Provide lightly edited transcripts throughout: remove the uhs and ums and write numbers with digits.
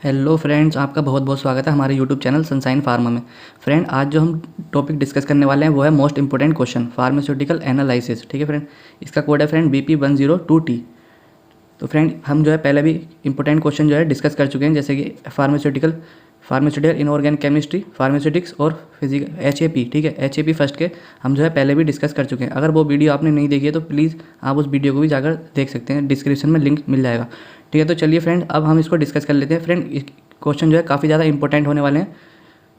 Hello friends, आपका बहुत बहुत स्वागत है हमारे यूट्यूब चैनल सनशाइन फार्मा में। फ्रेंड, आज जो हम टॉपिक डिस्कस करने वाले हैं वो है most important question pharmaceutical analysis. ठीक है फ्रेंड, इसका कोड है फ्रेंड BP102T। तो फ्रेंड, हम जो है पहले भी इंपॉर्टेंट क्वेश्चन जो है डिस्कस कर चुके हैं, जैसे कि फार्मास्यूटिकल इनऑर्गेनिक केमिस्ट्री, फार्मास्यूटिक्स और फिजिकल HAP। ठीक है, HAP फर्स्ट के हम जो है पहले भी डिस्कस कर चुके हैं। अगर वो वीडियो आपने नहीं देखी है तो प्लीज़ आप उस वीडियो को भी जाकर देख सकते हैं, डिस्क्रिप्शन में लिंक मिल जाएगा। ठीक है, तो चलिए फ्रेंड, अब हम इसको डिस्कस कर लेते हैं। फ्रेंड, क्वेश्चन जो है काफ़ी ज़्यादा इंपॉर्टेंट होने वाले हैं,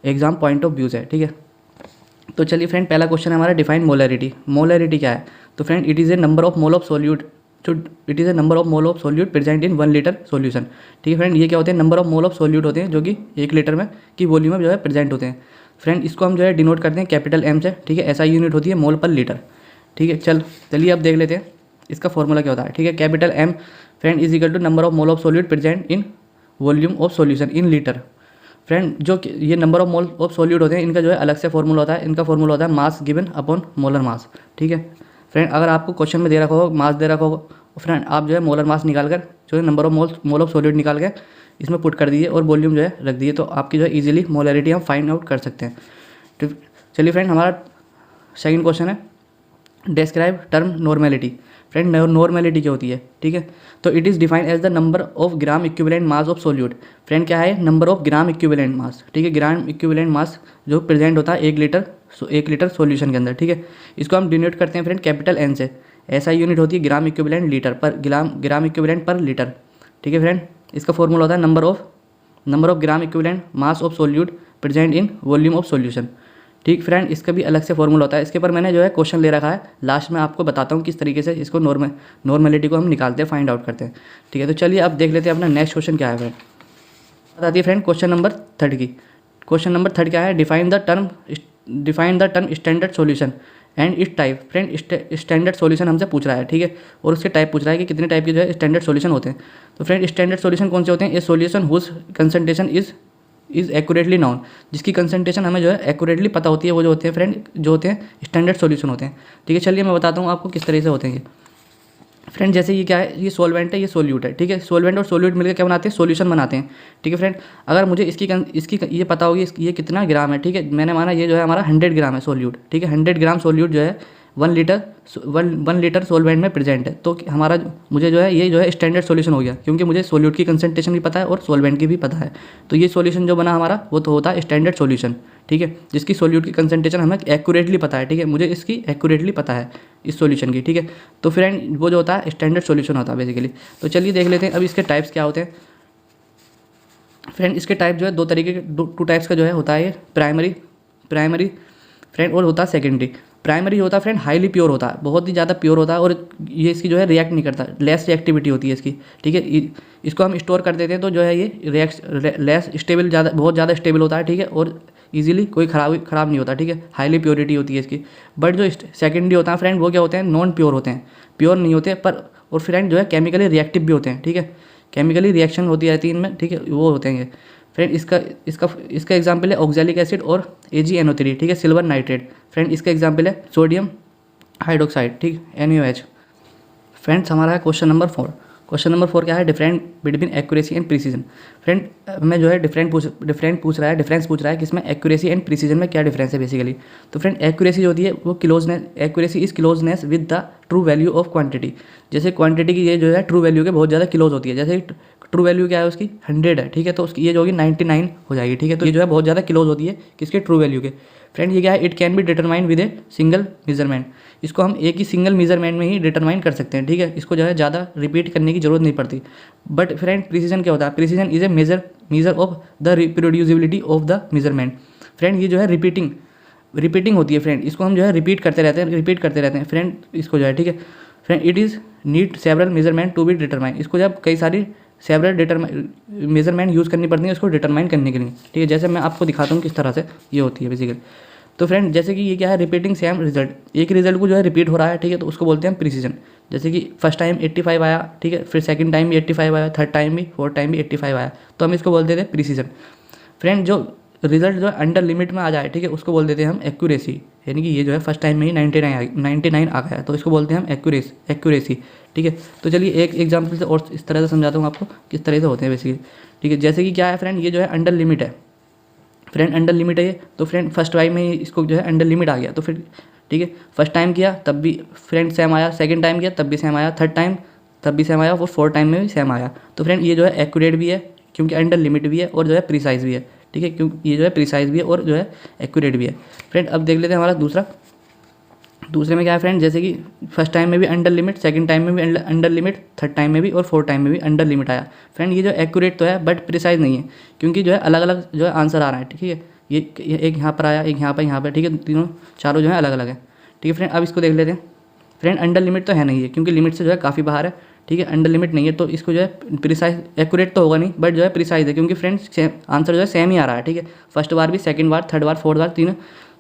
एग्जाम पॉइंट ऑफ व्यूज़ है। ठीक है, तो चलिए फ्रेंड, पहला क्वेश्चन है हमारा डिफाइन मोलरिटी। मोलरिटी क्या है? तो friend, it is A number of mole of solute present in 1 litre solution. ठीक है फ्रेंड, ये क्या होते हैं? Number of mole of solute होते हैं जो कि 1 लीटर में की वॉल्यूम में जो है प्रेजेंट होते हैं। फ्रेंड, इसको हम जो है डिनोट करते हैं कैपिटल M से। ठीक है, SI यूनिट होती है मोल पर लीटर। ठीक है, चलिए अब देख लेते हैं इसका फॉर्मूला क्या होता है। ठीक है, capital M friend is equal to number of mole of solute present in volume of solution in litre. Friend, जो ये number of mole of solute होते हैं, इनका जो है अलग से फॉर्मूला होता है। इनका फॉर्मूला होता है mass given upon molar mass. ठीक है फ्रेंड, अगर आपको क्वेश्चन में दे रखा होगा, मास दे रखा होगा, फ्रेंड आप जो है मोलर मास निकाल कर जो है number of mole of solute निकाल के इसमें पुट कर दीजिए और वॉल्यूम जो है रख दीजिए, तो आपकी जो है इजीली मोलरिटी हम फाइंड आउट कर सकते हैं। तो चलिए फ्रेंड, हमारा सेकंड क्वेश्चन है describe term normality. Friend, normality क्या होती है? ठीक है, तो it is defined as the number of gram equivalent mass of solute. Friend, क्या है? Number of gram equivalent mass. ठीक है, ग्राम इक्विवेलेंट मास जो प्रेजेंट होता है 1 लीटर सॉल्यूशन के अंदर। ठीक है, इसको हम डिनोट करते हैं फ्रेंड कैपिटल N से। SI यूनिट होती है ग्राम इक्विवेलेंट लीटर पर ग्राम इक्विवेलेंट पर लीटर। ठीक है फ्रेंड, इसका फॉर्मूला होता है number of gram equivalent mass of solute present in volume of solution. ठीक फ्रेंड, इसका भी अलग से फॉर्मूला होता है। इसके ऊपर मैंने जो है क्वेश्चन ले रखा है, लास्ट में आपको बताता हूँ किस तरीके से इसको नॉर्मेलिटी को हम निकालते हैं, फाइंड आउट करते हैं। ठीक है, तो चलिए अब देख लेते हैं अपना नेक्स्ट क्वेश्चन क्या है। फ्रेंड, बताती है फ्रेंड क्वेश्चन नंबर 3 की। क्वेश्चन नंबर 3 क्या है? Define the term standard solution and इस टाइप। फ्रेंड, स्टैंडर्ड सॉल्यूशन हमसे पूछ रहा है। ठीक है, और उसके टाइप पूछ रहा है कि कितने टाइप के जो है स्टैंडर्ड सॉल्यूशन होते हैं। तो फ्रेंड, स्टैंडर्ड सॉल्यूशन कौन से होते हैं? A solution whose concentration is accurately known, जिसकी कंसंट्रेशन हमें जो है एक्यूरेटली पता होती है, वो जो होते हैं फ्रेंड, जो होते हैं स्टैंडर्ड सॉल्यूशन होते हैं। ठीक है, चलिए मैं बताता हूँ आपको किस तरह से होते हैं ये। फ्रेंड, जैसे ये क्या है? ये सॉल्वेंट है, ये सोल्यूट है। ठीक है, सॉल्वेंट और सोल्यूट मिलकर क्या बनाते हैं? सॉल्यूशन बनाते हैं। ठीक है फ्रेंड, अगर मुझे इसकी ये पता होगी ये कितना ग्राम है। ठीक है, मैंने माना ये जो है हमारा 100 ग्राम है सोल्यूट। ठीक है, 100 ग्राम सोल्यूट जो है 1 लीटर सॉल्वेंट में प्रेजेंट है, तो हमारा मुझे जो है ये जो है स्टैंडर्ड सॉल्यूशन हो गया, क्योंकि मुझे सोल्यूट की कंसंट्रेशन भी पता है और सॉल्वेंट की भी पता है। तो ये सॉल्यूशन जो बना हमारा वो तो होता है स्टैंडर्ड सॉल्यूशन। ठीक है, जिसकी सोल्यूट की कंसंट्रेशन हमें एक्यूरेटली पता है। ठीक है, मुझे इसकी एक्यूरेटली पता है इस सॉल्यूशन की। ठीक है, तो फ्रेंड वो जो होता है स्टैंडर्ड सॉल्यूशन होता है बेसिकली। तो चलिए देख लेते हैं अब इसके टाइप्स क्या होते हैं। फ्रेंड, इसके टाइप जो है दो तरीके के टू टाइप्स का जो है होता है ये प्राइमरी फ्रेंड, और होता है सेकेंडरी। प्राइमरी होता है फ्रेंड हाईली प्योर होता है, बहुत ही ज़्यादा प्योर होता है, और ये इसकी जो है रिएक्ट नहीं करता, लेस रिएक्टिविटी होती है इसकी। ठीक है, इसको हम स्टोर कर देते हैं तो जो है ये लेस स्टेबल, बहुत ज़्यादा स्टेबल होता है। ठीक है, और इजीली कोई ख़राब नहीं होता। ठीक है, हाईली प्योरिटी होती है इसकी। बट जो सेकेंडरी होता है फ्रेंड, वो क्या होते हैं? नॉन प्योर होते हैं, प्योर नहीं होते, पर और फ्रेंड जो है केमिकली रिएक्टिव भी होते हैं। ठीक है, केमिकली रिएक्शन होती रहती है इनमें। ठीक है, वो होते हैं फ्रेंड। इसका एग्जाम्पल है ऑक्जेलिक एसिड और AgNO3। ठीक है, सिल्वर नाइट्रेट। फ्रेंड, इसका एग्जाम्पल है सोडियम हाइड्रोक्साइड। ठीक, NaOH। फ्रेंड्स, हमारा है क्वेश्चन नंबर 4। क्वेश्चन नंबर 4 क्या है? Different between accuracy and precision. Friend, हमें जो है डिफरेंस पूछ रहा है कि इसमें एक्यूरेसी एंड प्रिसीजन में क्या डिफरेंस है बेसिकली। तो फ्रेंड, एक्यूरेसी जो होती है वो accuracy is closeness with the true value of quantity. जैसे क्वांटिटी की ये जो है ट्रू वैल्यू के बहुत ज़्यादा क्लोज होती है। जैसे ट्रू वैल्यू क्या है उसकी? 100 है। ठीक है, तो उसकी ये जो होगी 99 हो जाएगी। ठीक है, तो ये जो है बहुत ज़्यादा क्लोज होती है किसके? ट्रू वैल्यू के। फ्रेंड, ये क्या है? It can be determine with a single measurement. इसको हम एक ही सिंगल मेजरमेंट में ही डिटरमाइन कर सकते हैं। ठीक है, इसको जो है ज़्यादा रिपीट करने की जरूरत नहीं पड़ती। बट फ्रेंड, प्रिसीजन क्या होता है? Precision is a measure of the reproducibility of the measurement. Friend, ये जो है रिपीटिंग होती है फ्रेंड, इसको हम जो है रिपीट करते रहते हैं फ्रेंड इसको जो है। ठीक है friend, it is need several measurement to be determine. इसको जब कई सारी मेजरमेंट यूज़ करनी पड़ती है इसको डिटरमाइन करने के लिए। ठीक है, जैसे मैं आपको दिखाता हूँ किस तरह से ये होती है बेसिकली। तो फ्रेंड, जैसे कि ये क्या है? रिपीटिंग सेम रिजल्ट, एक रिजल्ट को जो है रिपीट हो रहा है। ठीक है, तो उसको बोलते हैं प्रिसीजन। जैसे कि फर्स्ट टाइम 85 आया, ठीक है, फिर सेकंड टाइम भी 85 आया, थर्ड टाइम भी, फोर्थ टाइम भी 85 आया, तो हम इसको बोलते थे प्रिसीजन। फ्रेंड, जो रिजल्ट जो है अंडर लिमिट में आ जाए, ठीक है, उसको बोल देते हैं हम एक्यूरेसी। यानी कि ये जो है फर्स्ट टाइम में ही 99 आ गया, तो इसको बोलते हैं हम एक्यूरेसी, ठीक है। तो चलिए एक एग्जाम्पल से और इस तरह से समझाता हूँ आपको किस तरह से होते हैं बेसिकली, ठीक है। जैसे कि क्या है फ्रेंड, ये जो है अंडर लिमिट है फ्रेंड, अंडर लिमिट है ये, तो फ्रेंड फर्स्ट टाइम में ही इसको जो है अंडर लिमिट आ गया, तो फिर ठीक है, फर्स्ट टाइम किया तब भी फ्रेंड सेम आया, सेकंड टाइम किया तब भी सेम आया, थर्ड टाइम तब भी सेम आया, और फोर्थ टाइम में भी सेम आया। तो फ्रेंड ये जो है एक्यूरेट भी है क्योंकि अंडर लिमिट भी है, और जो है प्रिसाइज भी है, ठीक है, क्योंकि ये जो है प्रिसाइज भी है और जो है एक्यूरेट भी है। फ्रेंड अब देख लेते हैं हमारा दूसरे में क्या है फ्रेंड, जैसे कि फर्स्ट टाइम में भी अंडर लिमिट, सेकंड टाइम में भी अंडर लिमिट, थर्ड टाइम में भी और फोर्थ टाइम में भी अंडर लिमिट आया। फ्रेंड ये जो एक्यूरेट तो है बट प्रिसाइज नहीं है, क्योंकि जो है अलग अलग जो है आंसर आ रहा है, ठीक है। ये एक यहाँ पर आया, एक यहाँ पर, ठीक है, तीनों चारों जो है अलग अलग है, ठीक है फ्रेंड। अब इसको देख लेते हैं फ्रेंड, अंडर लिमिट तो है नहीं है क्योंकि लिमिट से जो है काफ़ी बाहर है, ठीक है, अंडर लिमिट नहीं है, तो इसको जो है प्रिसाइज एक्यूरेट तो होगा नहीं बट जो है प्रिसाइज है, क्योंकि फ्रेंड्स आंसर जो है सेम ही आ रहा है, ठीक है। फर्स्ट बार भी, सेकंड बार, थर्ड बार, फोर्थ बार, तीनों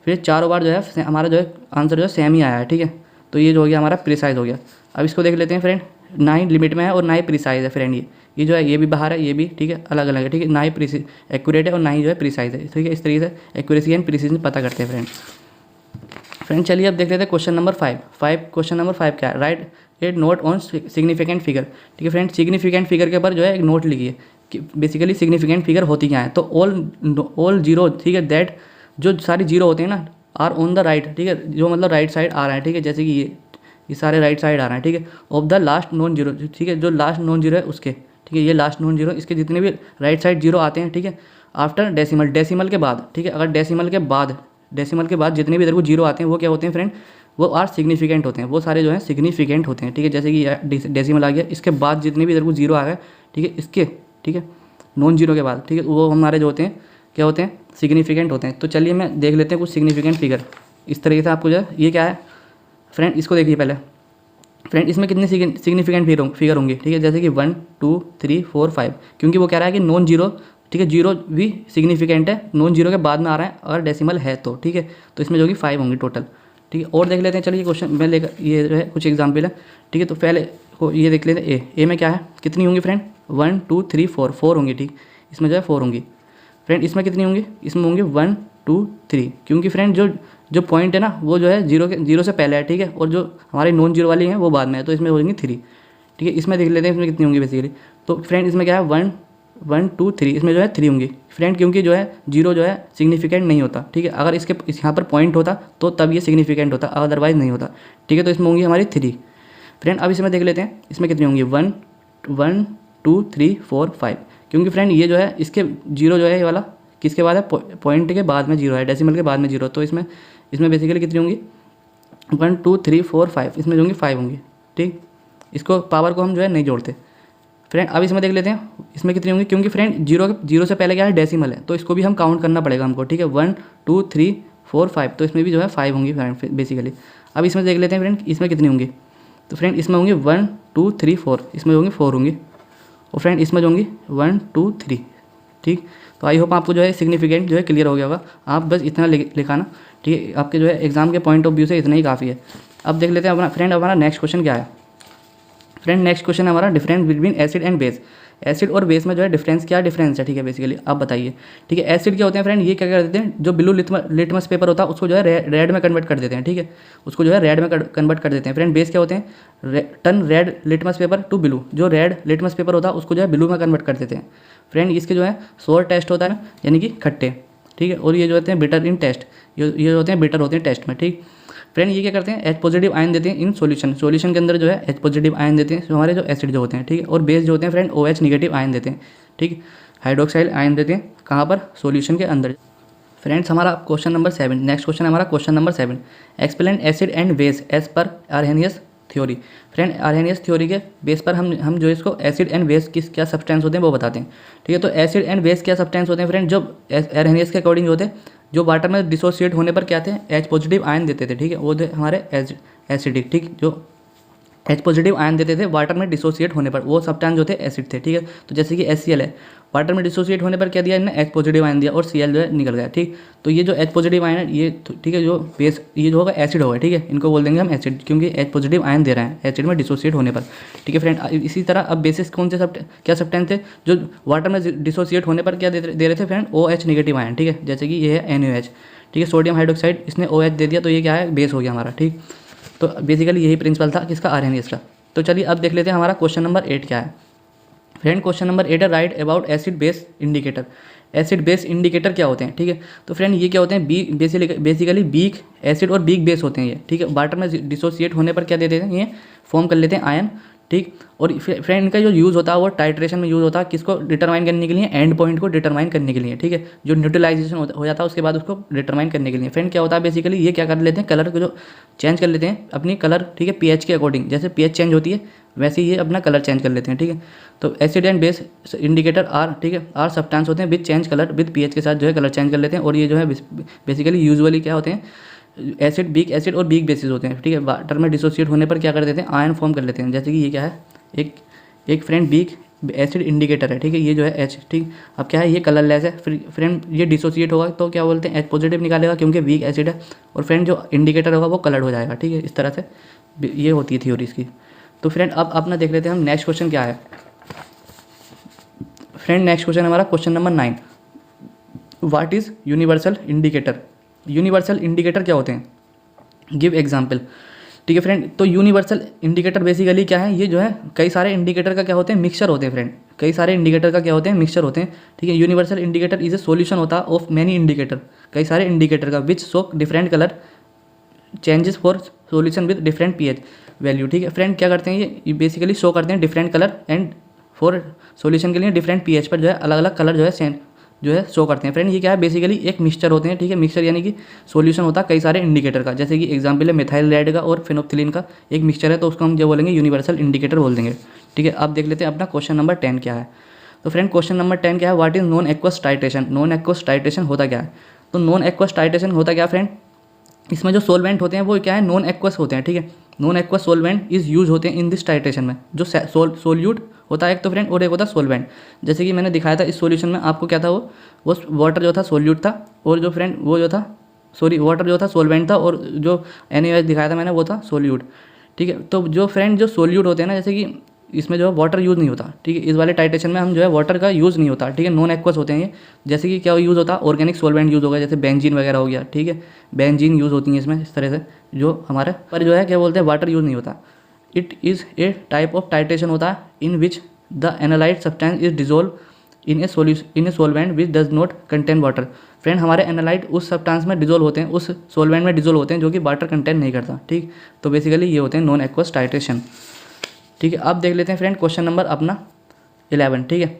फिर चारों बार जो है हमारा जो है आंसर जो है सेम ही आया है, ठीक है। तो ये जो हो गया हमारा प्रिसाइज हो गया। अब इसको देख लेते हैं फ्रेंड, ना ही लिमिट में है और ना ही प्रिसाइज है फ्रेंड, ये जो है ये भी बाहर है, ये भी, ठीक है, अलग अलग है, ठीक है, ना ही एक्यूरेट है और ना ही जो है प्रिसाइज है, ठीक है। इस तरीके से एक्यूरेसी एंड प्रिसीजन पता करते हैं फ्रेंड। चलिए अब देख लेते हैं क्वेश्चन नंबर 5। क्वेश्चन नंबर 5 क्या है, right A note on significant figure, ठीक है फ्रेंड। सिग्निफिकेंट फिगर के ऊपर जो है एक नोट लिखिए कि बेसिकली सिग्निफिकेंट फिगर होती क्या है। तो ऑल जीरो, ठीक है, दैट जो सारी जीरो होते हैं ना, आर ऑन द राइट, ठीक है, जो मतलब राइट साइड आ रहा है, ठीक है, जैसे कि ये सारे राइट साइड आ रहे हैं, ठीक है, of the last non zero, ठीक है, जो लास्ट नॉन जीरो है उसके, ठीक है, ये लास्ट नॉन जीरो, इसके जितने भी राइट साइड जीरो आते हैं, ठीक है, आफ्टर डेसिमल के बाद, ठीक है, अगर डेसिमल के बाद जितने भी इधर को जीरो आते हैं वो क्या होते हैं फ्रेंड, वो आर सिग्निफिकेंट होते हैं, वो सारे जो हैं सिग्निफिकेंट होते हैं, ठीक है। जैसे कि डेसिमल आ गया, इसके बाद जितने भी इधर को जीरो आ गए, ठीक है, इसके, ठीक है, नॉन जीरो के बाद, ठीक है, वो हमारे जो होते हैं क्या होते हैं, सिग्निफिकेंट होते हैं। तो चलिए मैं देख लेते हैं कुछ सिग्निफिकेंट फिगर इस तरीके से आपको जो है, ये क्या है फ्रेंड, इसको देखिए पहले फ्रेंड, इसमें कितने सिग्निफिकेंट फिगर होंगे, ठीक है, जैसे कि 1 2 3 4 5, क्योंकि वो कह रहा है कि नॉन जीरो, ठीक है, जीरो भी सिग्निफिकेंट है, नॉन जीरो के बाद में आ रहा है अगर डेसिमल है तो, ठीक है, तो इसमें जो कि 5 होंगे टोटल, ठीक है। और देख लेते हैं, चलिए क्वेश्चन मैं लेकर, ये जो है कुछ एग्जाम्पल है, ठीक है। तो पहले ये देख लेते हैं, ए में क्या है, कितनी होंगी फ्रेंड, 1 2 3 4 होंगी, ठीक, इसमें जो है 4 होंगी फ्रेंड। इसमें कितनी होंगी, इसमें होंगी 1 2 3, क्योंकि फ्रेंड जो पॉइंट है ना वो जो है जीरो से पहले है, ठीक है, और जो हमारी नॉन जीरो वाली हैं वो बाद में है, तो इसमें हो जाएंगी 3, ठीक है। इसमें देख लेते हैं इसमें कितनी होंगी बेसिकली, तो फ्रेंड इसमें क्या है 1 1 2 3, इसमें जो है 3 होंगी फ्रेंड, क्योंकि जो है जीरो जो है सिग्निफिकेंट नहीं होता, ठीक है, अगर इसके यहाँ पर पॉइंट होता तो तब ये सिग्निफिकेंट होता, अदरवाइज नहीं होता, ठीक है। तो इसमें होंगी हमारी 3 फ्रेंड। अब इसमें देख लेते हैं इसमें कितनी होंगी 1 1 2 3 4 5, क्योंकि फ्रेंड ये जो है इसके जीरो जो है ये वाला किसके बाद है, पॉइंट के बाद में जीरो है, डेसिमल के बाद में जीरो, तो इसमें बेसिकली कितनी होंगी 1 2 3 4 5, इसमें जो होंगी 5 होंगी, ठीक। इसको पावर को हम जो है नहीं जोड़ते फ्रेंड। अब इसमें देख लेते हैं इसमें कितनी होंगी, क्योंकि फ्रेंड जीरो से पहले क्या है, डेसिमल है, तो इसको भी हम काउंट करना पड़ेगा हमको, ठीक है, 1 2 3 4 5, तो इसमें भी जो है 5 होंगी फ्रेंड बेसिकली। अब इसमें देख लेते हैं फ्रेंड इसमें कितनी होंगी, तो फ्रेंड इसमें होंगी 1 2 3 4, इसमें होंगी 4 होंगी, और फ्रेंड इसमें जो होंगी 1 2 3, ठीक। तो आई होप आपको जो है सिग्निफिकेंट जो है क्लियर हो गया होगा, आप बस इतना लिखाना, ठीक है, आपके जो है एग्जाम के पॉइंट ऑफ व्यू से इतना ही काफ़ी है। अब देख लेते हैं अपना फ्रेंड, हमारा नेक्स्ट क्वेश्चन क्या है फ्रेंड, नेक्स्ट क्वेश्चन है हमारा difference between acid and base. Acid और बेस में जो है डिफरेंस है, ठीक है, बेसिकली आप बताइए, ठीक है। एसिड क्या होते हैं फ्रेंड, ये क्या कर देते हैं, जो ब्लू लिटमस पेपर होता है उसको जो है रेड में कन्वर्ट कर देते हैं, ठीक है, उसको जो है रेड में कन्वर्ट कर देते हैं फ्रेंड। बेस क्या होते हैं, turn red litmus paper two blue, जो रेड लिटमस पेपर होता है उसको जो है ब्लू में कन्वर्ट कर देते हैं फ्रेंड। इसके जो है सोर टेस्ट होता है, यानी कि खट्टे, ठीक है, और ये जो होते हैं बिटर इन टेस्ट, ये होते हैं बिटर होते हैं टेस्ट में, ठीक फ्रेंड। ये क्या करते हैं, H पॉजिटिव आयन देते हैं इन सॉल्यूशन के अंदर जो है H पॉजिटिव आयन देते हैं, जो हमारे जो एसिड जो होते हैं, ठीक है, और बेस जो होते हैं फ्रेंड OH निगेटिव आयन देते हैं, ठीक, हाइड्रोक्साइड आयन देते हैं कहाँ पर, सॉल्यूशन के अंदर फ्रेंड्स। हमारा क्वेश्चन नंबर 7, नेक्स्ट क्वेश्चन है हमारा question number 7, explain acid and base as per Arrhenius theory. Friend Arrhenius theory के बेस पर हम जो इसको एसिड एंड बेस क्या सब्सटेंस होते हैं वो बताते हैं, ठीक है। तो एसिड एंड बेस क्या सब्सटेंस होते हैं फ्रेंड, जो आर्हेनियस के अकॉर्डिंग होते हैं, जो वाटर में डिसोसिएट होने पर क्या थे, H पॉजिटिव आयन देते थे, ठीक है, वो थे हमारे एसिडिक, ठीक, जो H पॉजिटिव आयन देते थे वाटर में डिसोसिएट होने पर, वो सब्सटेंस जो थे एसिड थे, ठीक है। तो जैसे कि HCl है, वाटर में डिसोसिएट होने पर क्या दिया इन्हें, H पॉजिटिव आयन दिया और Cl जो है निकल गया, ठीक। तो ये जो H पॉजिटिव आयन है ये ठीक है, जो बेस ये जो होगा एसिड होगा, ठीक है, इनको बोल देंगे हम एसिड, क्योंकि H पॉजिटिव आयन दे रहे हैं एसिड में डिसोसिएट होने पर, ठीक है फ्रेंड। इसी तरह अब बेसिस कौन से क्या सब्सटेंस थे जो वाटर में डिसोसिएट होने पर क्या दे रहे थे फ्रेंड, OH नेगेटिव आयन, ठीक है, जैसे कि ये है NaOH, ठीक है, सोडियम हाइड्रोक्साइड, इसने OH दे दिया तो ये क्या है, बेस हो गया हमारा, ठीक। तो बेसिकली यही प्रिंसिपल था किसका, आर्सेनियस का। तो चलिए अब देख लेते हैं हमारा क्वेश्चन नंबर 8 क्या है फ्रेंड। क्वेश्चन नंबर 8 है right about acid base indicator. Acid base indicator क्या होते हैं, ठीक है। तो फ्रेंड ये क्या होते हैं, बेसिकली वीक एसिड और वीक बेस होते हैं ये, ठीक है। वाटर में डिसोसिएट होने पर क्या दे देते हैं, ये फॉर्म कर लेते हैं आयन, ठीक। और फ्रेंड इनका जो यूज़ होता है वो टाइट्रेशन में यूज़ होता है, किसको डिटरमाइन करने के लिए, एंड पॉइंट को डिटरमाइन करने के लिए, ठीक है। जो न्यूट्रलाइजेशन हो जाता है उसके बाद उसको डिटरमाइन करने के लिए फ्रेंड क्या होता है, बेसिकली ये क्या कर लेते हैं, कलर को जो चेंज कर लेते हैं अपनी कलर, ठीक है, पीएच के अकॉर्डिंग, जैसे पीएच चेंज होती है वैसे ये अपना कलर चेंज कर लेते हैं, ठीक है। तो acid and base indicator are, ठीक है, आर सब्सटेंस होते हैं with change colour, with pH के साथ जो है कलर चेंज कर लेते हैं। और ये जो है बेसिकली यूजुअली क्या होते हैं, वीक एसिड और वीक बेसिस होते हैं, ठीक है। वाटर में डिसोसिएट होने पर क्या कर देते हैं, आयन फॉर्म कर लेते हैं, जैसे कि ये क्या है, एक फ्रेंड वीक एसिड इंडिकेटर है, ठीक है, ये जो है H, ठीक। अब क्या है, ये कलरलेस है, फ्रेंड ये डिसोसिएट होगा तो क्या बोलते हैं, H पॉजिटिव निकालेगा क्योंकि वीक एसिड है, और फ्रेंड जो इंडिकेटर होगा वो कलर्ड हो जाएगा, ठीक है। इस तरह से ये होती है थ्योरी इसकी। तो फ्रेंड अब अपना देख लेते हैं हम नेक्स्ट क्वेश्चन क्या है फ्रेंड। नेक्स्ट क्वेश्चन हमारा question number 9, what is universal indicator. Universal indicator क्या होते हैं, गिव एग्जाम्पल, ठीक है फ्रेंड। तो यूनिवर्सल इंडिकेटर बेसिकली क्या है, ये जो है कई सारे इंडिकेटर का क्या होते हैं, मिक्सचर होते हैं फ्रेंड, कई सारे इंडिकेटर का क्या होते हैं, मिक्सचर होते हैं, ठीक है। Universal indicator is A solution होता है ऑफ मैनी इंडिकेटर, कई सारे इंडिकेटर का, which show different colour changes for solution with different pH value, ठीक है फ्रेंड। क्या करते हैं ये बेसिकली शो करते हैं different colour and for solution के लिए डिफरेंट पीएच पर जो है अलग अलग कलर जो है शो करते हैं फ्रेंड। ये क्या है, बेसिकली एक मिक्सचर होते हैं, ठीक है, मिक्सचर यानी कि सॉल्यूशन होता है कई सारे इंडिकेटर का, जैसे कि एग्जांपल है मिथाइल रेड का और फिनोप्थिलीन का एक मिक्सचर है, तो उसको हम जो बोलेंगे यूनिवर्सल इंडिकेटर बोल देंगे, ठीक है। अब देख लेते हैं अपना क्वेश्चन नंबर 10 क्या है। तो फ्रेंड क्वेश्चन नंबर 10 क्या है, what is non aqueous titration. Non aqueous titration होता क्या है, तो नॉन एक्वस टाइट्रेशन होता क्या फ्रेंड, इसमें जो सोलवेंट होते हैं वो क्या है, नॉन एक्वस होते हैं, ठीक है। Non aqueous solvent is use होते हैं इन दिस टाइट्रेशन में, जो सोल्यूट होता है एक तो फ्रेंड, और एक होता है सोलवेंट। जैसे कि मैंने दिखाया था इस सॉल्यूशन में आपको क्या था, वो वाटर जो था सोल्यूट था, और जो फ्रेंड वो जो था वाटर जो था सोलवेंट था, और जो NaOH दिखाया था मैंने वो था सोल्यूट, ठीक है। तो जो फ्रेंड जो सोल्यूट होते हैं ना, जैसे कि इसमें जो है वाटर यूज़ नहीं होता, ठीक है, इस वाले टाइट्रेशन में हम जो है वाटर का यूज़ नहीं होता, ठीक है, नॉन एक्वस होते हैं ये। जैसे कि क्या यूज़ होता है, ऑर्गेनिक सोलवेंट यूज़ होगा, जैसे बेंजीन वगैरह हो गया, ठीक है, बेंजीन यूज़ होती है इसमें, इस तरह से जो हमारे पर जो है क्या बोलते हैं, वाटर यूज़ नहीं होता। It is a type of titration होता है in which the analyte substance is dissolve in a solvent which does not contain water. Friend हमारे एनालाइट उस सब्सटेंस में डिजोल्व होते हैं, उस सोलवेंट में डिजोल्व होते हैं जो कि वाटर कंटेन नहीं करता, ठीक। तो बेसिकली ये होते हैं नॉन एक्वस टाइट्रेशन, ठीक है। अब देख लेते हैं फ्रेंड क्वेश्चन नंबर अपना 11, ठीक है।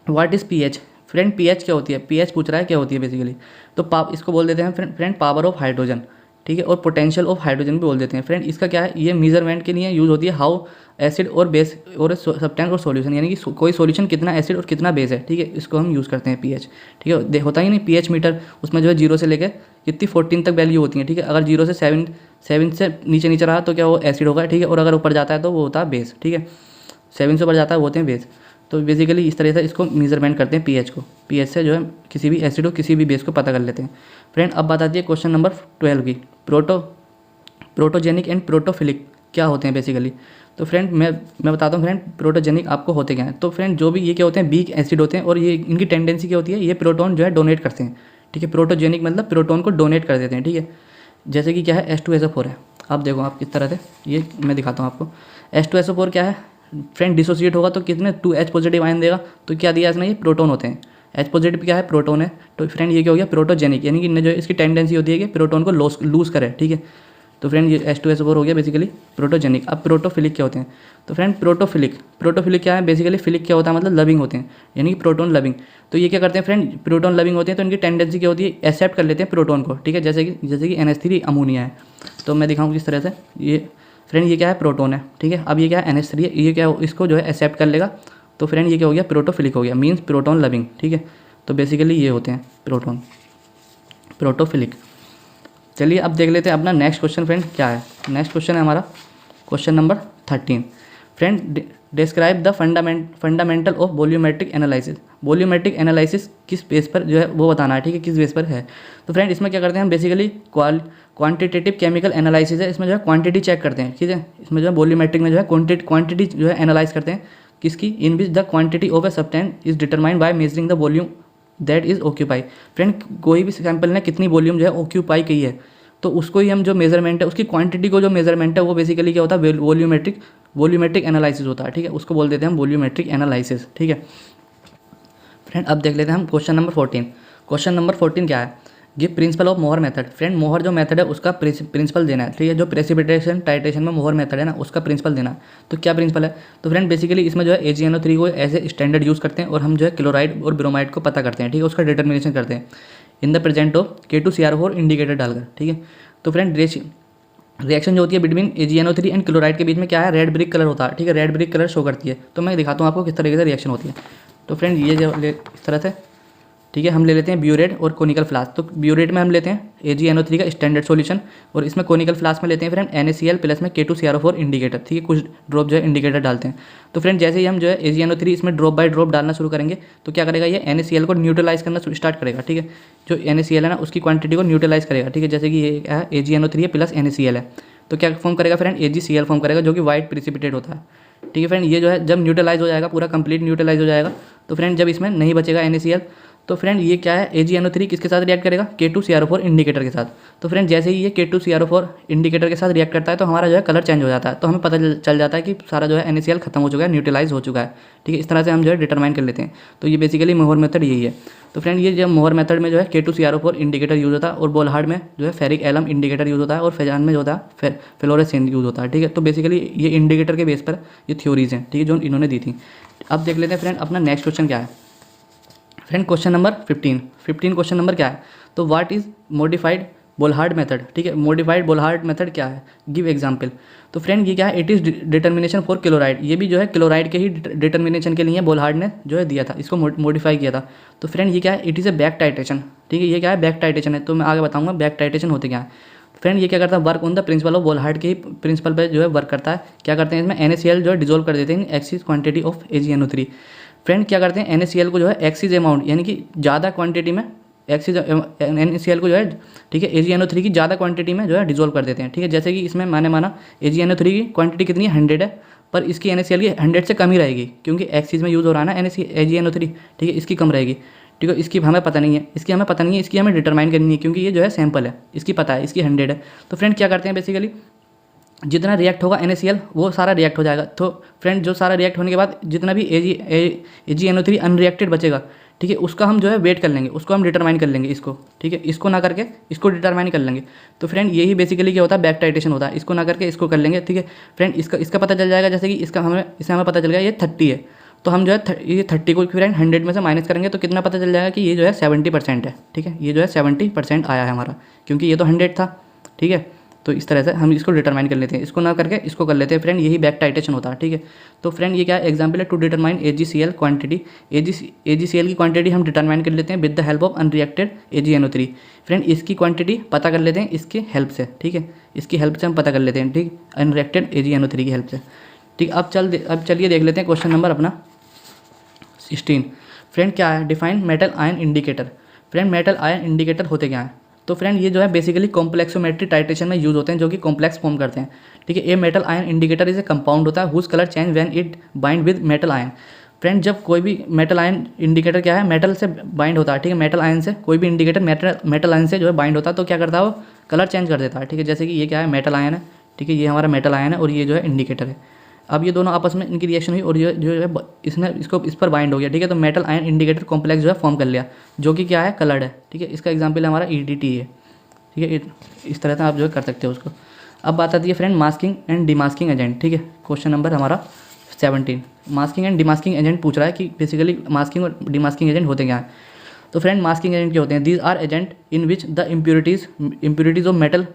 What is pH. Friend pH क्या होती है, पीएच पूछ रहा है क्या होती है बेसिकली, तो इसको बोल देते हैं फ्रेंड पावर ऑफ हाइड्रोजन, ठीक है, और पोटेंशियल ऑफ हाइड्रोजन भी बोल देते हैं फ्रेंड। इसका क्या है, ये मेजरमेंट के लिए यूज़ होती है हाउ एसिड और बेस और सब्सटेंस और सॉल्यूशन, यानी कि कोई सॉल्यूशन कितना एसिड और कितना बेस है, ठीक है, इसको हम यूज़ करते हैं पीएच, ठीक है। होता ही नहीं पीएच मीटर, उसमें जो है 0 से लेकर कितनी 14 तक वैल्यू होती है, ठीक है। अगर 0 से 7 से नीचे रहा तो क्या वो एसिड होगा, ठीक है, और अगर ऊपर जाता है तो वो होता है बेस, ठीक है। 7 से ऊपर जाता है वो होते हैं बेस। तो बेसिकली इस तरह से इसको मेजरमेंट करते हैं पीएच को, पीएच से जो है किसी भी एसिड और किसी भी बेस को पता कर लेते हैं फ्रेंड। अब बात आती है क्वेश्चन नंबर 12 की, प्रोटोजेनिक एंड प्रोटोफिलिक क्या होते हैं बेसिकली। तो फ्रेंड मैं बताता हूँ फ्रेंड प्रोटोजेनिक आपको होते क्या हैं। तो फ्रेंड जो भी ये क्या होते हैं, वीक एसिड होते हैं, और ये इनकी टेंडेंसी क्या होती है, ये प्रोटोन जो है डोनेट करते हैं, ठीक है। प्रोटोजेनिक मतलब प्रोटोन को डोनेट कर देते हैं, ठीक है। जैसे कि क्या है H2SO4 है, आप देखो आप किस तरह से, ये मैं दिखाता हूँ आपको। H2SO4 क्या है फ्रेंड, डिसोसिएट होगा तो कितने 2H पॉजिटिव आयन देगा, तो क्या दिया इसने, ये प्रोटोन होते हैं। H पॉजिटिव क्या है, प्रोटोन है। तो फ्रेंड ये क्या हो गया प्रोटोजेनिक, यानी कि जो इसकी टेंडेंसी होती है कि प्रोटोन को लूज करे, ठीक है। तो फ्रेंड ये H2SO4 हो गया बेसिकली प्रोटोजेनिक। अब प्रोटोफिलिक क्या होते हैं, तो फ्रेंड प्रोटोफिलिक क्या है, बेसिकली फिलिक क्या होता है, मतलब लविंग होते हैं, यानी कि प्रोटोन लविंग। तो ये क्या करते हैं फ्रेंड, प्रोटोन लविंग होते हैं, तो इनकी टेंडेंसी क्या होती है, एक्सेप्ट कर लेते हैं प्रोटोन को, ठीक है। जैसे कि NH3 अमोनिया है, तो मैं दिखाऊँ किस तरह से। ये फ्रेंड ये क्या है, प्रोटोन है, ठीक है। अब ये क्या है, NH3 है, ये क्या इसको जो है एक्सेप्ट कर लेगा, तो फ्रेंड ये क्या हो गया, प्रोटोफिलिक हो गया, मीन्स प्रोटोन लविंग, ठीक है। तो बेसिकली ये होते हैं प्रोटोफिलिक। चलिए अब देख लेते हैं अपना नेक्स्ट क्वेश्चन फ्रेंड क्या है। नेक्स्ट क्वेश्चन है हमारा question number 13 friend, describe the fundamental of volumetric analysis. Volumetric analysis किस बेस पर जो है वो बताना है, ठीक है, किस बेस पर है। तो फ्रेंड इसमें क्या करते हैं हम बेसिकली क्वांटिटेटिव केमिकल एनालिसिस है, इसमें जो है क्वांटिटी चेक करते हैं, ठीक है। इसमें जो है वॉल्यूमेट्रिक में जो है क्वांटिटी जो है एनालाइज करते हैं किसकी, in which the quantity of a substance is determined by measuring the volume that is occupy. Friend कोई भी सैंपल ने कितनी वॉल्यूम जो है ऑक्यूपाई की है, तो उसको ही हम जो मेजरमेंट है उसकी क्वांटिटी को जो मेजरमेंट है वो बेसिकली क्या होता है, वॉल्यूमेट्रिक एनालिसिस होता है, ठीक है। उसको बोल देते हैं हम वॉल्यूमेट्रिक एनालिसिस, ठीक है। फ्रेंड अब देख लेते हैं हम क्वेश्चन नंबर 14। क्वेश्चन नंबर 14 क्या है, गिव प्रिंसिपल ऑफ मोहर मेथड। फ्रेंड मोहर जो मेथड है उसका प्रिंसिपल देना है, ठीक है। जो प्रेसिपिटेशन टाइट्रेशन में मोहर मेथड है ना उसका प्रिंसिपल देना है। तो क्या प्रिंसिपल है, तो फ्रेंड बेसिकली इसमें जो है AgNO3 को एज ए स्टैंडर्ड यूज़ करते हैं और हम जो है क्लोराइड और ब्रोमाइड को पता करते हैं, ठीक है, उसका डिटर्मिनेशन करते हैं in the present of K2CR4 indicator डालकर, ठीक है। तो फ्रेंड रिएक्शन जो होती है बिटवीन AgNO3 एंड क्लोराइड के बीच में क्या है, रेड ब्रिक कलर होता है, ठीक है, रेड ब्रिक कलर शो करती है। तो मैं दिखाता हूँ आपको किस तरीके से रिएक्शन होती है। तो फ्रेंड ये जो इस तरह से, ठीक है, हम ले लेते हैं ब्यूरेट और कोनिकल फ्लास्क। तो ब्यूरेट में हम लेते हैं AgNO3 का स्टैंडर्ड सॉल्यूशन और इसमें कोनिकल फ्लास्क में लेते हैं फ्रेंड NaCl प्लस में K2CR4 इंडिकेटर, ठीक है, कुछ ड्रॉप जो है इंडिकेटर डालते हैं। तो फ्रेंड जैसे ही हम जो है AgNO3 इसमें ड्रॉप बाय ड्रॉप डालना शुरू करेंगे तो क्या करेगा, ये NaCl को न्यूट्रलाइज करना स्टार्ट करेगा, ठीक है। जो NaCl है ना उसकी क्वांटिटी को न्यूट्रलाइज करेगा, ठीक है। जैसे कि ये है AgNO3 है प्लस NaCl है, तो क्या फॉर्म करेगा फ्रेंड, AgCl फॉर्म करेगा जो कि वाइट प्रिसिपिटेट होता है, ठीक है। फ्रेंड ये जो है जब न्यूट्रलाइज हो जाएगा, पूरा कंप्लीट न्यूट्रलाइज हो जाएगा, तो फ्रेंड जब इसमें नहीं बचेगा NaCl, तो फ्रेंड ये क्या है, AgNO3 किसके साथ रिएक्ट करेगा, K2CR4 इंडिकेटर के साथ। तो फ्रेंड जैसे ही ये K2CR4 इंडिकेटर के साथ रिएक्ट करता है तो हमारा जो है कलर चेंज हो जाता है, तो हमें पता चल जाता है कि सारा जो है NaCl खत्म हो चुका है, न्यूट्रलाइज हो चुका है, ठीक है। इस तरह से हम जो है डिटरमाइन कर लेते हैं। तो ये बेसिकली मोहर मेथड यही है। तो फ्रेंड ये जब मोहर मेथड में जो है K2CR4 इंडिकेटर यूज़ होता है और बोलहार्ड में जो है फेरिक एलम इंडिकेटर यूज़ होता है और फेजान में जो होता है फ्लोरेसेंस यूज़ होता है, ठीक है। तो बेसिकली ये इंडिकेटर के बेस पर ये थ्योरीज हैं, ठीक है, जो इन्होंने दी थी। अब देख लेते हैं फ्रेंड अपना नेक्स्ट क्वेश्चन क्या है। Friend question number 15 question number क्या है, तो व्हाट इज मॉडिफाइड बोलहार्ड मेथड, ठीक है। मॉडिफाइड बोलहार्ड मेथड क्या है, गिव एग्जांपल। तो फ्रेंड ये क्या है, it is determination for chloride. ये भी जो है क्लोराइड के ही डिटर्मिनेशन के लिए बोलहार्ड ने जो है दिया था, इसको मॉडिफाई किया था। तो फ्रेंड ये क्या है, it is A back titration, ठीक है। ये क्या है, बैक टाइट्रेशन है। तो मैं आगे बताऊंगा बैक टाइट्रेशन होते क्या है। फ्रेंड ये क्या करता है, work on the principle of Volhard के ही प्रिंसिपल पर जो है वर्क करता है। क्या करते हैं इसमें NaCl जो है डिजोल्व कर देते हैं axis quantity of AgNO3। Friend क्या करते हैं, NaCl को जो है एक्सिस अमाउंट यानी कि ज़्यादा क्वांटिटी में एक्सिस NaCl को जो है, ठीक है, AgNO3 की ज़्यादा क्वांटिटी में जो है डिजोल्व कर देते हैं, ठीक है। जैसे कि इसमें मैंने माना AgNO3 की क्वांटिटी कितनी है, 100 है, पर इसकी NaCl की 100 से कम ही रहेगी क्योंकि एक्सिस में यूज़ हो रहा है ना AgNO3, ठीक है, इसकी कम रहेगी, ठीक है। इसकी हमें पता नहीं है, इसकी हमें डिटरमाइन करनी है क्योंकि ये जो है सैंपल है, इसकी पता है इसकी 100 है। तो फ्रेंड क्या करते हैं बेसिकली जितना रिएक्ट होगा NaCl वो सारा रिएक्ट हो जाएगा। तो फ्रेंड जो सारा रिएक्ट होने के बाद जितना भी AgNO3 अनरिएक्टेड बचेगा, ठीक है, उसका हम जो है वेट कर लेंगे, उसको हम डिटरमाइन कर लेंगे इसको, ठीक है, इसको ना करके इसको डिटरमाइन कर लेंगे। तो फ्रेंड यही बेसिकली क्या होता है, बैक टाइट्रेशन होता है। इसको ना करके इसको कर लेंगे, ठीक है। फ्रेंड इसका पता चल जाएगा, जैसे कि इससे हमें पता चल गया ये 30 है, तो हम जो है ये 30 को फ्रेंड 100 में से माइनस करेंगे तो कितना पता चल जाएगा कि ये जो है 70% है, ठीक है। ये जो है 70% आया है हमारा, क्योंकि ये तो 100 था, ठीक है। तो इस तरह से हम इसको डिटरमाइन कर लेते हैं, इसको ना करके इसको कर लेते हैं फ्रेंड, यही बैक टाइट्रेशन होता है, ठीक है। तो फ्रेंड ये क्या एग्जांपल है, to determine AgCl quantity. AgCl की क्वांटिटी हम डिटरमाइन कर लेते हैं with the help of unreacted AgNO3। Friend इसकी क्वांटिटी पता कर लेते हैं इसके हेल्प से, ठीक है, इसकी हेल्प से हम पता कर लेते हैं, ठीक, अनरिएक्टेड AgNO3 की हेल्प से, ठीक। अब चलिए देख लेते हैं क्वेश्चन नंबर अपना 16। फ्रेंड क्या है, define metal ion indicator. Friend metal ion indicator होते क्या हैं, तो फ्रेंड ये जो है बेसिकली कॉम्प्लेक्सोमेट्री टाइट्रेशन में यूज़ होते हैं जो कि कॉम्प्लेक्स फॉर्म करते हैं, ठीक है। A metal ion indicator is a compound होता है whose colour change when it bind with metal ion. Friend जब कोई भी मेटल आयन इंडिकेटर क्या है, मेटल से बाइंड होता है, ठीक है, मेटल आयन से कोई भी इंडिकेटर मेटल आयन से जो है बाइंड होता है तो क्या करता है वो कलर चेंज कर देता है, ठीक है। जैसे कि ये क्या है, मेटल आयन है, ठीक है, ये हमारा मेटल आयन है और ये जो है इंडिकेटर है। अब ये दोनों आपस में इनकी रिएक्शन हुई और जो है इसने इसको इस पर बाइंड हो गया, ठीक है। तो मेटल आयन इंडिकेटर कॉम्प्लेक्स जो है फॉर्म कर लिया जो कि क्या है, कलर्ड है, ठीक है। इसका एग्जांपल है हमारा EDT है, ठीक है। इस तरह से आप जो है कर सकते हो उसको। अब बात आती है फ्रेंड मास्किंग एंड डिमास्किंग एजेंट, ठीक है। क्वेश्चन नंबर हमारा 17 मास्किंग एंड डिमास्किंग एजेंट पूछ रहा है कि बेसिकली मास्किंग और डिमास्किंग एजेंट होते क्या हैं। तो फ्रेंड मास्किंग एजेंट क्या होते हैं, these are agent in which the impurities of metal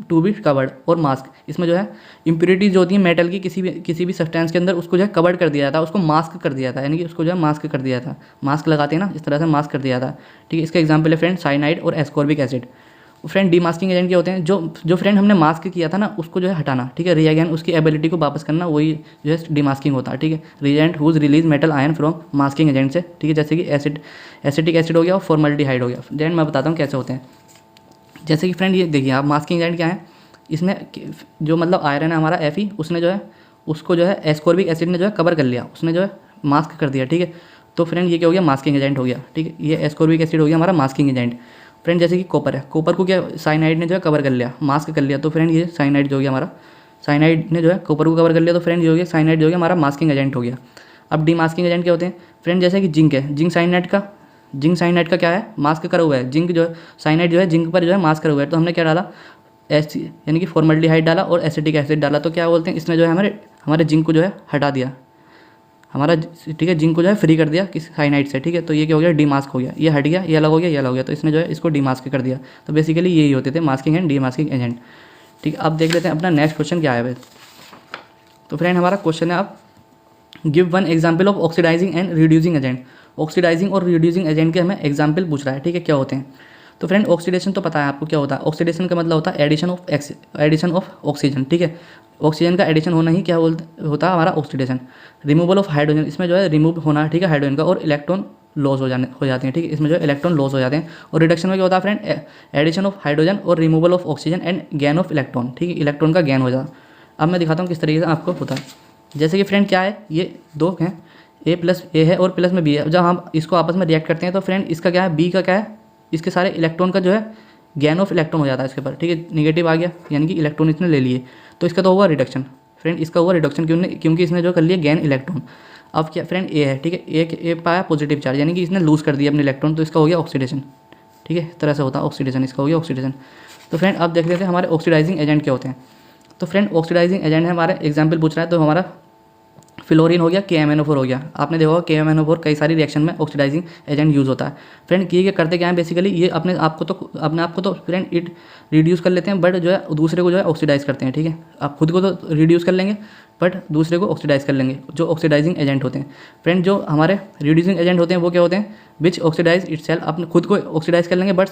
to be covered और मास्क। इसमें जो है इम्प्योरिटीज जो होती है मेटल की किसी भी सब्सटेंस के अंदर उसको जो है कवर्ड कर दिया जाता है, उसको मास्क कर दिया था, यानी कि उसको जो है मास्क कर दिया था, मास्क लगाते हैं ना, इस तरह से मास्क कर दिया था, ठीक है। इसका एग्जांपल है फ्रेंड साइनाइड और एस्कॉर्बिक एसिड। फ्रेंड डीमास्किंग एजेंट क्या होते हैं, जो फ्रेंड हमने मास्क किया था ना उसको जो है हटाना, ठीक है, रिएजेंट उसकी एबिलिटी को वापस करना, वही जो है डीमास्किंग होता है, ठीक है। Reagent whose release metal ion from masking agent से, ठीक है, जैसे कि एसिटिक एसिड हो गया और फॉर्मल्डिहाइड हो गया। देन मैं बताता हूँ कैसे होते हैं। जैसे कि फ्रेंड ये देखिए आप, मास्किंग एजेंट क्या है, इसमें जो मतलब आयरन है हमारा Fe, उसने जो है उसको जो है एस्कॉर्बिक एसिड ने जो है कवर कर लिया, उसने जो है मास्क कर दिया, ठीक है। तो फ्रेंड ये क्या हो गया, मास्किंग एजेंट हो गया, ठीक है। ये एस्कॉर्बिक एसिड हो गया हमारा मास्किंग एजेंट। फ्रेंड जैसे कि कॉपर है, कॉपर को क्या साइनाइड ने जो है कवर कर लिया, मास्क कर लिया, तो फ्रेंड ये साइनाइड जो हो गया हमारा, साइनाइड ने जो है कॉपर को कवर कर लिया, तो फ्रेंड ये हो गया साइनाइड जो हो गया हमारा मास्किंग एजेंट हो गया। अब डीमास्किंग एजेंट क्या होते हैं फ्रेंड, जैसे कि जिंक है, जिंक साइनाइड का क्या है, मास्क करा हुआ है, जिंक जो है साइनाइड जो है जिंक पर जो है मास्क करा हुआ है, तो हमने क्या डाला, यानी कि फॉर्मल्डिहाइड डाला और एसिटिक एसिड डाला, तो क्या बोलते हैं इसने जो है हमारे जिंक को जो है हटा दिया हमारा, ठीक है, जिंक को जो है फ्री कर दिया किस साइनाइड से, ठीक है। तो ये क्या हो गया, डीमास्क हो गया, ये हट गया, ये अलग हो गया, ये अलग हो गया, तो इसने जो है इसको डीमास्क कर दिया। तो बेसिकली यही होते थे मास्किंग एंड डीमास्किंग एजेंट, ठीक है। अब देख लेते हैं अपना नेक्स्ट क्वेश्चन क्या है। तो फ्रेंड हमारा क्वेश्चन है, आप give one example of oxidising and reducing agent. Oxidising और रिड्यूसिंग एजेंट के हमें एग्जाम्पल पूछ रहा है, ठीक है, क्या होते हैं। तो फ्रेंड ऑक्सीडेशन तो पता है आपको क्या होता है, ऑक्सीडेशन का मतलब होता है एडिशन ऑफ ऑक्सीजन, ठीक है। ऑक्सीजन का एडिशन होना ही क्या होता है हमारा ऑक्सीडेशन। रिमूवल ऑफ हाइड्रोजन, इसमें जो है रिमूव होना, ठीक है, हाइड्रोजन का, और इलेक्ट्रॉन लॉस हो जाते हैं, ठीक है, इसमें जो है इलेक्ट्रॉन लॉस हो जाते हैं। और रिडक्शन में क्या होता है फ्रेंड, एडिशन ऑफ हाइड्रोजन और removal of oxygen and gain of electron, ठीक है, इलेक्ट्रॉन का गेन हो जाता। अब मैं दिखाता हूँ किस तरीके से आपको होता है। जैसे कि फ्रेंड क्या है, ये दो हैं, A प्लस A है और प्लस में B है। जब हम इसको आपस में रिएक्ट करते हैं तो फ्रेंड इसका क्या है, B का क्या है, इसके सारे इलेक्ट्रॉन का जो है गेन ऑफ इलेक्ट्रॉन हो जाता है इसके ऊपर, ठीक है, निगेटिव आ गया, यानी कि इलेक्ट्रॉन इसने ले लिए, तो इसका तो हुआ रिडक्शन। फ्रेंड इसका हुआ रिडक्शन क्योंकि इसने जो कर लिया गेन इलेक्ट्रॉन। अब क्या फ्रेंड A है, ठीक है, A पाया पॉजिटिव चार्ज, यानी कि इसने लूज़ कर दिया अपने इलेक्ट्रॉन, तो इसका हो गया ऑक्सीडेशन, ठीक है, इस तरह से होता है ऑक्सीडेशन, इसका हो गया ऑक्सीडेशन। तो फ्रेंड अब देख लेते हैं हमारे ऑक्सीडाइजिंग एजेंट क्या होते हैं। तो फ्रेंड ऑक्सीडाइजिंग एजेंट है हमारा एग्जाम्पल पूछ रहा है, तो हमारा फ्लोरीन हो गया, KMnO4 हो गया। आपने देखा होगा KMnO4 कई सारी रिएक्शन में ऑक्सीडाइजिंग एजेंट यूज़ होता है। फ्रेंड ये करते क्या है बेसिकली, ये अपने आप को तो फ्रेंड इट रिड्यूस कर लेते हैं, बट जो है दूसरे को जो है ऑक्सीडाइज करते हैं, ठीक है। आप खुद को तो रिड्यूस कर लेंगे बट दूसरे को ऑक्सीडाइज कर लेंगे, जो ऑक्सीडाइजिंग एजेंट होते हैं। फ्रेंड जो हमारे रिड्यूसिंग एजेंट होते हैं वो क्या होते हैं, विच ऑक्सीडाइज इटसेल्फ, अपने खुद को ऑक्सीडाइज कर लेंगे बट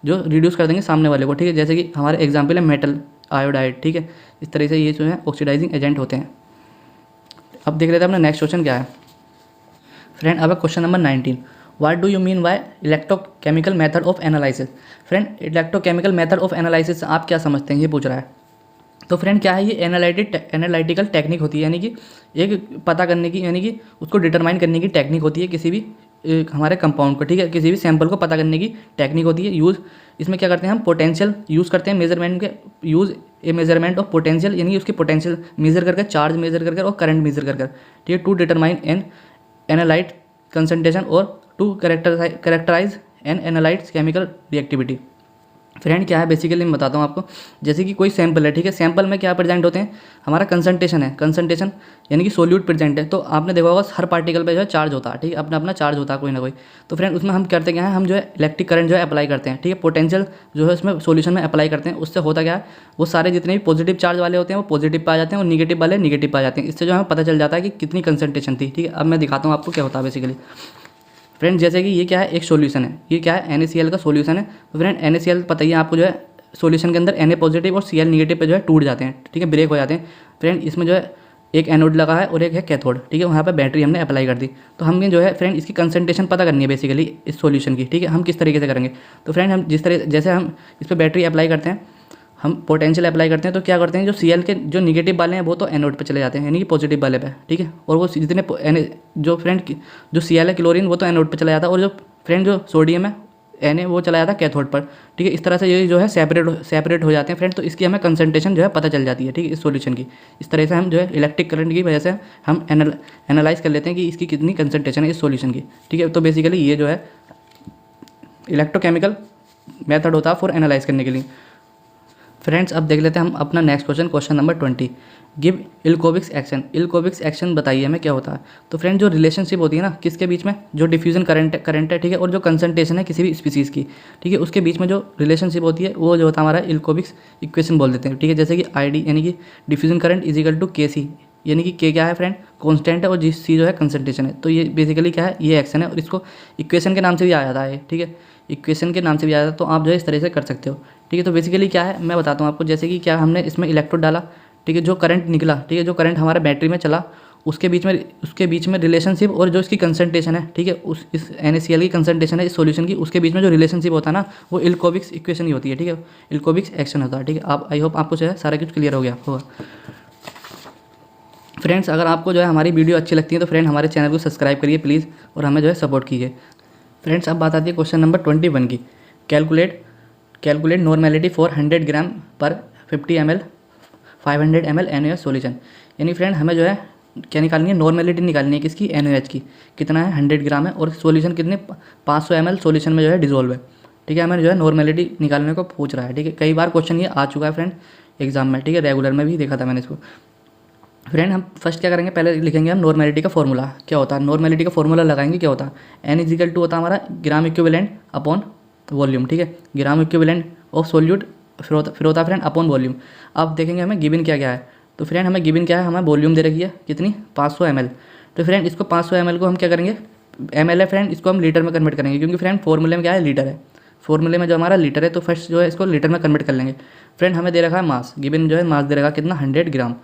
जो रिड्यूस कर देंगे सामने वाले को, ठीक है। जैसे कि हमारे एग्जाम्पल है मेटल आयोडाइड, ठीक है, इस तरह से ये जो है ऑक्सीडाइजिंग एजेंट होते हैं। अब देख लेते हैं अपना नेक्स्ट क्वेश्चन क्या है फ्रेंड। अब question number 19, what do you mean by electrochemical method of analysis. Friend electrochemical method of analysis आप क्या समझते हैं, ये पूछ रहा है। तो फ्रेंड क्या है, ये एनालिटिकल टेक्निक होती है, यानी कि एक पता करने की, यानी कि उसको डिटरमाइन करने की टेक्निक होती है किसी भी हमारे कंपाउंड को, ठीक है, किसी भी सैंपल को पता करने की टेक्निक होती है। यूज़ इसमें क्या करते हैं हम, पोटेंशियल यूज़ करते हैं, मेजरमेंट के use a measurement of potential, यानी कि उसकी पोटेंशियल मेजर करके, चार्ज मेजर करके और करंट मेजर करके, ठीक है, to determine an analyte concentration और to characterize an analyte chemical reactivity. Friend क्या है बेसिकली मैं बताता हूँ आपको। जैसे कि कोई सैंपल है, ठीक है, सैंपल में क्या प्रेजेंट होते हैं, हमारा कंसंट्रेशन है, कंसंट्रेशन यानी कि सोल्यूट प्रेजेंट है। तो आपने देखा होगा हर पार्टिकल पे जो है चार्ज होता है, ठीक है, अपना अपना चार्ज होता है कोई ना कोई। तो फ्रेंड उसमें हम करते क्या है, हम जो है इलेक्ट्रिक करंट जो है अप्लाई करते हैं, ठीक है, पोटेंशियल जो है उसमें सोल्यूशन में अप्लाई करते हैं। उससे होता क्या है, वो सारे जितने भी पॉजिटिव चार्ज वाले होते हैं वो पॉजिटिव पा जाते हैं और निगेटिव वाले निगेटिव पा जाते हैं। इससे जो हमें पता चल जाता है कि कितनी कंसंट्रेशन थी, ठीक है। अब मैं दिखाता हूँ आपको क्या होता है बेसिकली। फ्रेंड जैसे कि ये क्या है, एक सॉल्यूशन है, ये क्या है NaCl का सॉल्यूशन है। तो फ्रेंड NaCl पता ही है आपको, जो है सॉल्यूशन के अंदर Na पॉजिटिव और Cl निगेटिव पे जो है टूट जाते हैं, ठीक है, ब्रेक हो जाते हैं। फ्रेंड इसमें जो है एक एनोड लगा है और एक है कैथोड, ठीक है, वहाँ पे बैटरी हमने अप्लाई कर दी। तो हमें जो है फ्रेंड इसकी कंसंट्रेशन पता करनी है बेसिकली इस सॉल्यूशन की, ठीक है। हम किस तरीके से करेंगे, तो फ्रेंड हम जैसे हम इस पर बैटरी अप्लाई करते हैं, हम पोटेंशियल अप्लाई करते हैं, तो क्या करते हैं, जो Cl के जो निगेटिव वाले हैं वो तो एनोड पे चले जाते हैं, यानी कि पॉजिटिव वाले पे, ठीक है। और वो जितने जो फ्रेंड जो Cl है क्लोरीन वो तो एनोड पे चला जाता है, और जो फ्रेंड जो सोडियम है Na वो चला जाता है कैथोड पर, ठीक है। इस तरह से ये जो है सेपरेट हो जाते हैं फ्रेंड। तो इसकी हमें कंसंट्रेशन जो है पता चल जाती है, ठीक है, इस सॉल्यूशन की। इस तरह से हम जो है इलेक्ट्रिक करंट की वजह से हम एनालाइज कर लेते हैं कि इसकी कितनी कंसंट्रेशन है इस सॉल्यूशन की, ठीक है। तो बेसिकली ये जो है इलेक्ट्रोकेमिकल मेथड होता है फॉर एनालाइज करने के लिए। फ्रेंड्स अब देख लेते हैं हम अपना next question, question number 20, give Ilkovic's equation. Ilkovic's equation बताइए हमें क्या होता है। तो फ्रेंड जो रिलेशनशिप होती है ना किसके बीच में, जो डिफ्यूजन करंट है, ठीक है, और जो कंसंट्रेशन है किसी भी स्पीसीज़ की, ठीक है, उसके बीच में जो रिलेशनशिप होती है वो जो होता है हमारा इल्कोविक्स इक्वेशन बोल देते हैं, ठीक है। जैसे कि ID यानी कि diffusion current is equal to KC, यानी कि के क्या है फ्रेंड, कांस्टेंट है, और जी सी जो है कंसंट्रेशन है। तो ये बेसिकली क्या है, ये एक्शन है, और इसको इक्वेशन के नाम से भी आ जाता है, ठीक है, इक्वेशन के नाम से भी आ जाता है। तो आप जो है इस तरह से कर सकते हो, ठीक है। तो बेसिकली क्या है मैं बताता हूँ आपको, जैसे कि क्या हमने इसमें इलेक्ट्रोड डाला, ठीक है, जो करंट निकला, ठीक है, जो करंट हमारा बैटरी में चला, उसके बीच में रिलेशनशिप और जो इसकी कंसंट्रेशन है, ठीक है, उस इस NaCl की कंसंट्रेशन है इस सॉल्यूशन की, उसके बीच में जो रिलेशनशिप होता है ना, वो इल्कोविक्स इक्वेशन ही होती है, ठीक है, इल्कोविक्स एक्शन होता है, ठीक है। आप आई होप आपको जो है सारा कुछ क्लियर हो गया होगा। फ्रेंड्स अगर आपको जो है हमारी वीडियो अच्छी लगती है तो फ्रेंड हमारे चैनल को सब्सक्राइब करिए प्लीज़, और हमें जो है सपोर्ट कीजिए। फ्रेंड्स अब बात आती है क्वेश्चन नंबर 21 की। कैलकुलेट नॉर्मेलिटी फॉर 100 ग्राम पर 50 ml 500 ml NaOH सॉल्यूशन। यानी फ्रेंड हमें जो है क्या निकालनी है, नॉर्मेलिटी निकालनी है किसकी, NaOH की। कितना है, 100 ग्राम है, और सॉल्यूशन कितने 500 ml सॉल्यूशन में जो है डिजोल्व है, ठीक है। हमें जो है नॉर्मेलिटी निकालने को पूछ रहा है, ठीक है। कई बार क्वेश्चन ये आ चुका है फ्रेंड एग्जाम में, ठीक है, रेगुलर में भी देखा था मैंने इसको। फ्रेंड हम फर्स्ट क्या करेंगे, पहले लिखेंगे हम नॉर्मेलिटी का फॉर्मूला क्या होता है। नॉर्मेलिटी का फॉर्मूला लगाएंगे, क्या होता है, N होता है हमारा ग्राम इक्विवेलेंट अपॉन वॉल्यूम, ठीक है, ग्राम इक्विवेलेंट ऑफ सोल्यूट, फिर होता है फ्रेंड अपॉन वॉल्यूम। अब देखेंगे हमें गिवन क्या क्या है। तो फ्रेंड हमें गिवन क्या है, हमें वॉल्यूम दे रखी है कितनी 500 ml। तो फ्रेंड इसको 500 ml को हम क्या करेंगे, ml है फ्रेंड, इसको हम लीटर में कन्वर्ट करेंगे, क्योंकि फ्रेंड फॉर्मूले में क्या है, लीटर है, फॉर्मूले में जो हमारा लीटर है, तो फर्स्ट जो है इसको लीटर में कन्वर्ट कर लेंगे। फ्रेंड हमें दे रखा है मास, गिवन जो है मास दे रखा है कितना 100 ग्राम।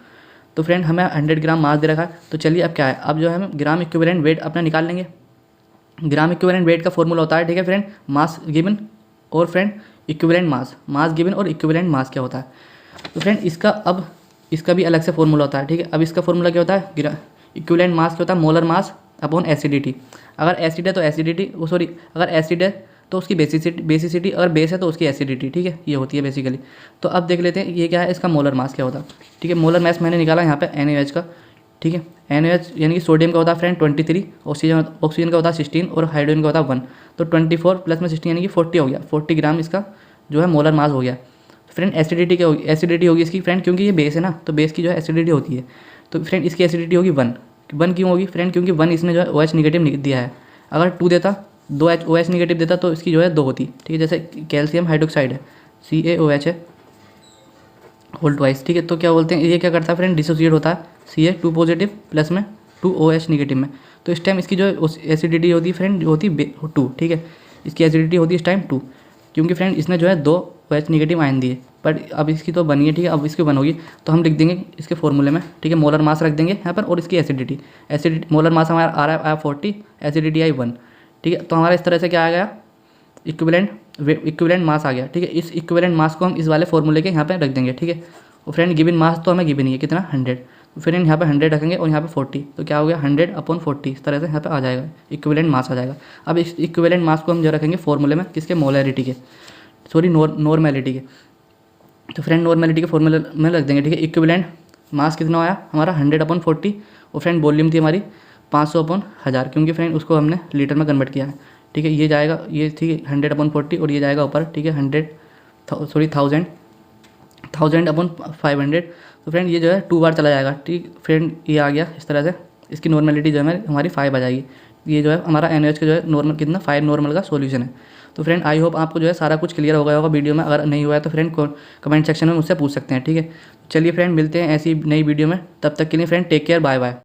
तो फ्रेंड हमें 100 ग्राम मास दे रखा है। तो चलिए अब क्या है, अब जो है हम ग्राम इक्विवेलेंट वेट अपना निकाल लेंगे। ग्राम इक्विवेलेंट वेट का फॉर्मूला होता है, ठीक है फ्रेंड, मास गिवन और friend equivalent mass, mass given और इक्विवेलेंट मास क्या होता है। तो फ्रेंड इसका भी अलग से फॉर्मूला होता है, ठीक है। अब इसका फॉर्मूला क्या होता है, इक्विवेलेंट मास क्या होता है, मोलर मास अपॉन एसिडिटी। अगर एसिड है तो एसिडिटी, सॉरी अगर एसिड है तो उसकी बेसिसिटी, अगर बेस है तो उसकी एसिडिटी, ठीक है, ये होती है बेसिकली। तो अब देख लेते हैं ये क्या है, इसका मोलर मास क्या होता है, ठीक है। मोलर मास मैंने निकाला यहाँ पे NaOH का, ठीक है। NaOH यानी कि सोडियम का होता है फ्रेंड 23, ऑक्सीजन का होता है 16, और हाइड्रोजन का होता है 1। तो 24 प्लस में 16 यानी कि 40 हो गया, 40 ग्राम इसका जो है मोलर मास हो गया। फ्रेंड एसिडिटी क्या होगी, एसिडिटी होगी इसकी फ्रेंड, क्योंकि ये बेस है ना, तो बेस की जो है एसिडिटी होती है। तो फ्रेंड इसकी एसिडिटी होगी 1 क्यों होगी फ्रेंड, क्योंकि 1 इसने जो है OH निगेटिव दिया है। अगर 2 देता, 2 OH निगेटिव देता तो इसकी जो है 2 होती, ठीक है। जैसे कैल्शियम हाइड्रोक्साइड है, CaOH है होल ट्वाइस, ठीक है। तो क्या बोलते हैं, ये क्या करता है फ्रेंड, डिसोसिएट होता है Ca2 पॉजिटिव प्लस में 2 OH निगेटिव में। तो इस टाइम इसकी जो एसिडिटी होती है फ्रेंड होती है 2, ठीक है, इसकी एसिडिटी होती है इस टाइम 2, क्योंकि फ्रेंड इसने जो है 2 OH निगेटिव आयन दिए। बट अब इसकी तो बनी है, ठीक है, अब इसकी 1 होगी, तो हम लिख देंगे इसके फॉर्मूले में, ठीक है, मोलर मास रख देंगे यहाँ पर, और इसकी एसिडिटी मोलर मास हमारा आ रहा है 40, एसिडिटी आई 1, ठीक है। तो हमारा इस तरह से क्या आ गया, इक्विवेलेंट मास आ गया, ठीक है। इस इक्विवेलेंट मास को हम इस वाले फॉर्मूले के यहाँ पे रख देंगे, ठीक है। और फ्रेंड गिवन मास तो हमें गिवन ही है कितना 100, तो फ्रेंड यहाँ पे 100 रखेंगे और यहाँ पे 40, तो क्या हो गया 100/40, इस तरह से यहाँ पे आ जाएगा, इक्विवेलेंट मास आ जाएगा। अब इस इक्विवेलेंट मास को हम जो रखेंगे फॉर्मूले में किसके, मोलैरिटी के, सॉरी नॉर्मेलिटी के। तो फ्रेंड नॉर्मेलिटी के फॉर्मूले में रख देंगे, ठीक है। इक्विवेलेंट मास कितना आया हमारा 100/40, और फ्रेंड वॉल्यूम थी हमारी 500/1000, क्योंकि फ्रेंड उसको हमने लीटर में कन्वर्ट किया है, ठीक है। ये जाएगा, ये थी 100/40 और ये जाएगा ऊपर, ठीक है, 1000/500। तो फ्रेंड ये जो है 2 बार चला जाएगा, ठीक फ्रेंड, ये आ गया इस तरह से। इसकी नॉर्मेलिटी जो है हमारी 5 आ जाएगी। ये जो है हमारा NaOH का जो है नॉर्मल कितना 5 नॉर्मल का सॉल्यूशन है। तो फ्रेंड आई होप आपको जो है सारा कुछ क्लियर हो गया होगा वीडियो में। अगर नहीं हुआ है तो फ्रेंड कमेंट सेक्शन में मुझसे पूछ सकते हैं, ठीक है। चलिए फ्रेंड मिलते हैं ऐसी नई वीडियो में, तब तक के लिए friend take care, bye bye.